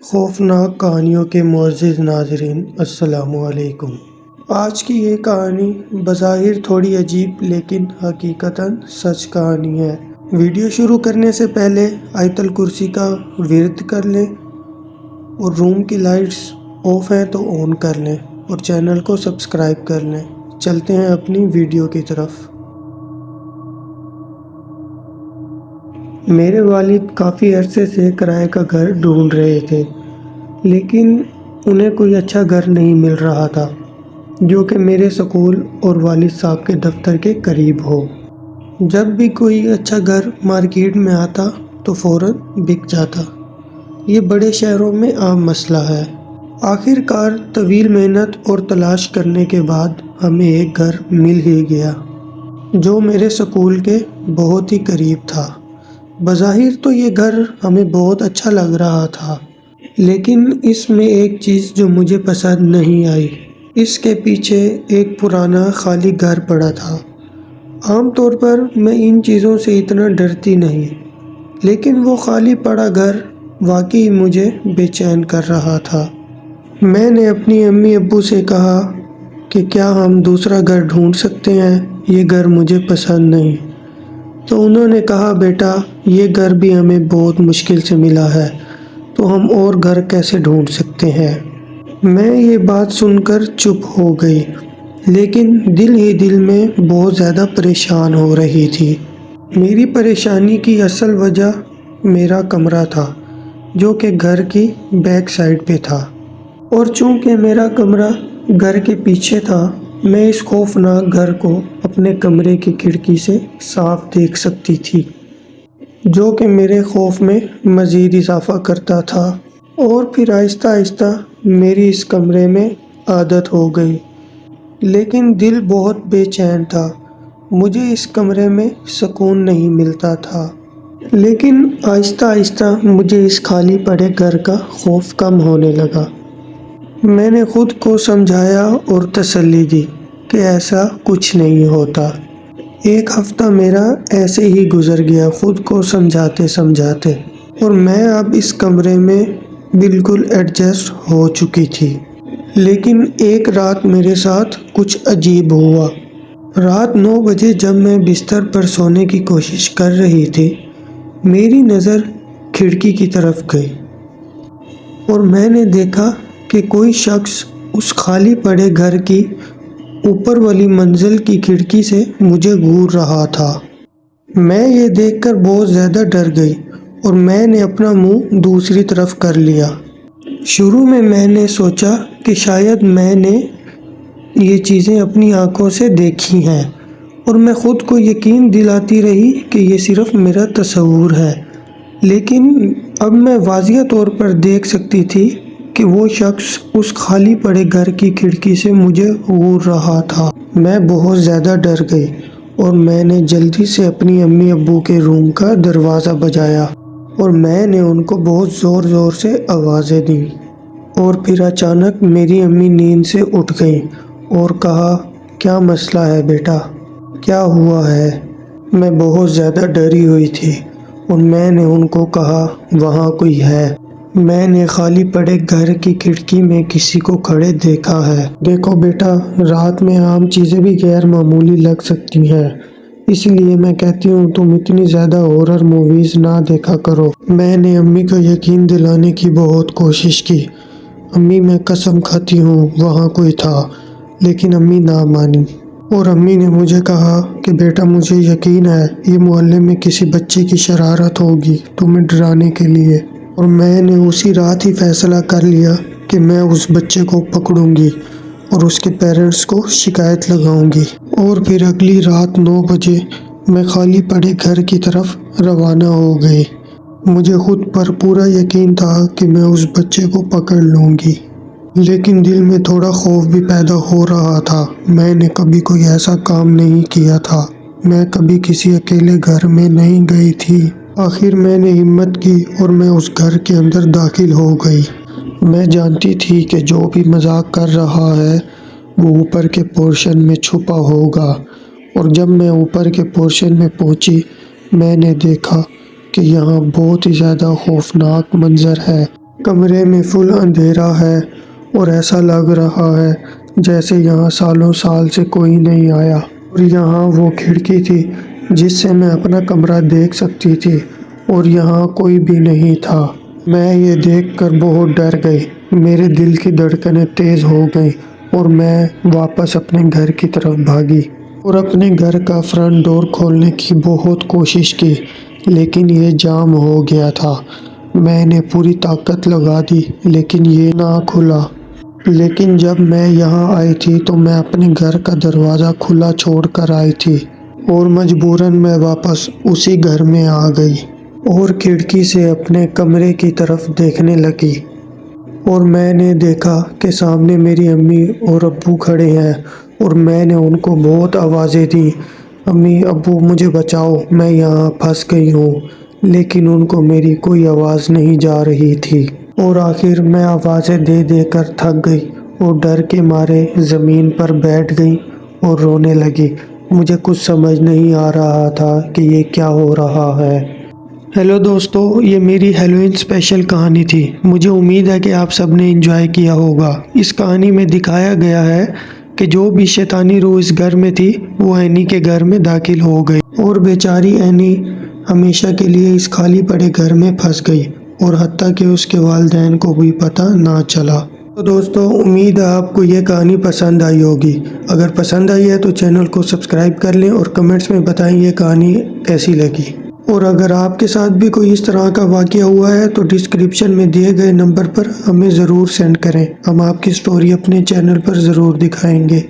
خوفناک کہانیوں کے معزز ناظرین، السلام علیکم۔ آج کی یہ کہانی بظاہر تھوڑی عجیب لیکن حقیقتاً سچ کہانی ہے۔ ویڈیو شروع کرنے سے پہلے آیت الکرسی کا ورد کر لیں اور روم کی لائٹس آف ہیں تو آن کر لیں اور چینل کو سبسکرائب کر لیں۔ چلتے ہیں اپنی ویڈیو کی طرف۔ میرے والد کافی عرصے سے کرائے کا گھر ڈھونڈ رہے تھے، لیکن انہیں کوئی اچھا گھر نہیں مل رہا تھا جو کہ میرے سکول اور والد صاحب کے دفتر کے قریب ہو۔ جب بھی کوئی اچھا گھر مارکیٹ میں آتا تو فوراً بک جاتا۔ یہ بڑے شہروں میں عام مسئلہ ہے۔ آخر کار طویل محنت اور تلاش کرنے کے بعد ہمیں ایک گھر مل ہی گیا جو میرے سکول کے بہت ہی قریب تھا۔ بظاہر تو یہ گھر ہمیں بہت اچھا لگ رہا تھا، لیکن اس میں ایک چیز جو مجھے پسند نہیں آئی۔ اس کے پیچھے ایک پرانا خالی گھر پڑا تھا۔ عام طور پر میں ان چیزوں سے اتنا ڈرتی نہیں، لیکن وہ خالی پڑا گھر واقعی مجھے بے چین کر رہا تھا۔ میں نے اپنی امی ابو سے کہا کہ کیا ہم دوسرا گھر ڈھونڈ سکتے ہیں، یہ گھر مجھے پسند نہیں۔ تو انہوں نے کہا، بیٹا یہ گھر بھی ہمیں بہت مشکل سے ملا ہے، تو ہم اور گھر کیسے ڈھونڈ سکتے ہیں۔ میں یہ بات سن کر چپ ہو گئی، لیکن دل ہی دل میں بہت زیادہ پریشان ہو رہی تھی۔ میری پریشانی کی اصل وجہ میرا کمرہ تھا جو کہ گھر کی بیک سائڈ پہ تھا، اور چونکہ میرا کمرہ گھر کے پیچھے تھا، میں اس خوفناک گھر کو اپنے کمرے کی کھڑکی سے صاف دیکھ سکتی تھی، جو کہ میرے خوف میں مزید اضافہ کرتا تھا۔ اور پھر آہستہ آہستہ میری اس کمرے میں عادت ہو گئی، لیکن دل بہت بے چین تھا۔ مجھے اس کمرے میں سکون نہیں ملتا تھا، لیکن آہستہ آہستہ مجھے اس خالی پڑے گھر کا خوف کم ہونے لگا۔ میں نے خود کو سمجھایا اور تسلی دی کہ ایسا کچھ نہیں ہوتا۔ ایک ہفتہ میرا ایسے ہی گزر گیا خود کو سمجھاتے سمجھاتے، اور میں اب اس کمرے میں بالکل ایڈجسٹ ہو چکی تھی۔ لیکن ایک رات میرے ساتھ کچھ عجیب ہوا۔ رات 9 بجے جب میں بستر پر سونے کی کوشش کر رہی تھی، میری نظر کھڑکی کی طرف گئی اور میں نے دیکھا کہ کوئی شخص اس خالی پڑے گھر کی اوپر والی منزل کی کھڑکی سے مجھے گھور رہا تھا۔ میں یہ دیکھ کر بہت زیادہ ڈر گئی اور میں نے اپنا منہ دوسری طرف کر لیا۔ شروع میں نے سوچا کہ شاید میں نے یہ چیزیں اپنی آنکھوں سے دیکھی ہیں، اور میں خود کو یقین دلاتی رہی کہ یہ صرف میرا تصور ہے، لیکن اب میں واضح طور پر دیکھ سکتی تھی کہ وہ شخص اس خالی پڑے گھر کی کھڑکی سے مجھے گھور رہا تھا۔ میں بہت زیادہ ڈر گئی اور میں نے جلدی سے اپنی امی ابو کے روم کا دروازہ بجایا اور میں نے ان کو بہت زور زور سے آوازیں دیں، اور پھر اچانک میری امی نیند سے اٹھ گئیں اور کہا، کیا مسئلہ ہے بیٹا، کیا ہوا ہے؟ میں بہت زیادہ ڈری ہوئی تھی اور میں نے ان کو کہا، وہاں کوئی ہے۔ میں نے خالی پڑے گھر کی کھڑکی میں کسی کو کھڑے دیکھا ہے۔ دیکھو بیٹا، رات میں عام چیزیں بھی غیر معمولی لگ سکتی ہیں، اس لیے میں کہتی ہوں تم اتنی زیادہ ہارر موویز نہ دیکھا کرو۔ میں نے امی کو یقین دلانے کی بہت کوشش کی، امی میں قسم کھاتی ہوں وہاں کوئی تھا، لیکن امی نہ مانی، اور امی نے مجھے کہا کہ بیٹا مجھے یقین ہے یہ محلے میں کسی بچے کی شرارت ہوگی تمہیں ڈرانے کے لیے، اور میں نے اسی رات ہی فیصلہ کر لیا کہ میں اس بچے کو پکڑوں گی اور اس کے پیرنٹس کو شکایت لگاؤں گی۔ اور پھر اگلی رات 9 بجے میں خالی پڑے گھر کی طرف روانہ ہو گئی۔ مجھے خود پر پورا یقین تھا کہ میں اس بچے کو پکڑ لوں گی، لیکن دل میں تھوڑا خوف بھی پیدا ہو رہا تھا۔ میں نے کبھی کوئی ایسا کام نہیں کیا تھا، میں کبھی کسی اکیلے گھر میں نہیں گئی تھی۔ آخر میں نے ہمت کی اور میں اس گھر کے اندر داخل ہو گئی۔ میں جانتی تھی کہ جو بھی مذاق کر رہا ہے وہ اوپر کے پورشن میں چھپا ہوگا، اور جب میں اوپر کے پورشن میں پہنچی، میں نے دیکھا کہ یہاں بہت ہی زیادہ خوفناک منظر ہے۔ کمرے میں فل اندھیرا ہے اور ایسا لگ رہا ہے جیسے یہاں سالوں سال سے کوئی نہیں آیا، اور یہاں وہ کھڑکی تھی جس سے میں اپنا کمرہ دیکھ سکتی تھی اور یہاں کوئی بھی نہیں تھا۔ میں یہ دیکھ کر بہت ڈر گئی، میرے دل کی دھڑکنیں تیز ہو گئیں اور میں واپس اپنے گھر کی طرف بھاگی اور اپنے گھر کا فرنٹ ڈور کھولنے کی بہت کوشش کی، لیکن یہ جام ہو گیا تھا۔ میں نے پوری طاقت لگا دی لیکن یہ نہ کھلا۔ لیکن جب میں یہاں آئی تھی تو میں اپنے گھر کا دروازہ کھلا چھوڑ کر آئی تھی اور مجبوراً میں واپس اسی گھر میں آ گئی اور کھڑکی سے اپنے کمرے کی طرف دیکھنے لگی، اور میں نے دیکھا کہ سامنے میری امی اور ابو کھڑے ہیں، اور میں نے ان کو بہت آوازیں دیں، امی ابو مجھے بچاؤ، میں یہاں پھنس گئی ہوں، لیکن ان کو میری کوئی آواز نہیں جا رہی تھی، اور آخر میں آوازیں دے دے کر تھک گئی اور ڈر کے مارے زمین پر بیٹھ گئی اور رونے لگی۔ مجھے کچھ سمجھ نہیں آ رہا تھا کہ یہ کیا ہو رہا ہے۔ ہیلو دوستو، یہ میری ہیلوئین اسپیشل کہانی تھی۔ مجھے امید ہے کہ آپ سب نے انجوائے کیا ہوگا۔ اس کہانی میں دکھایا گیا ہے کہ جو بھی شیطانی روح اس گھر میں تھی وہ اینی کے گھر میں داخل ہو گئی، اور بیچاری اینی ہمیشہ کے لیے اس خالی پڑے گھر میں پھنس گئی، اور حتیٰ کہ اس کے والدین کو بھی پتہ نہ چلا۔ تو دوستو، امید ہے آپ کو یہ کہانی پسند آئی ہوگی۔ اگر پسند آئی ہے تو چینل کو سبسکرائب کر لیں اور کمنٹس میں بتائیں یہ کہانی کیسی لگی۔ اور اگر آپ کے ساتھ بھی کوئی اس طرح کا واقعہ ہوا ہے تو ڈسکرپشن میں دیے گئے نمبر پر ہمیں ضرور سینڈ کریں، ہم آپ کی سٹوری اپنے چینل پر ضرور دکھائیں گے۔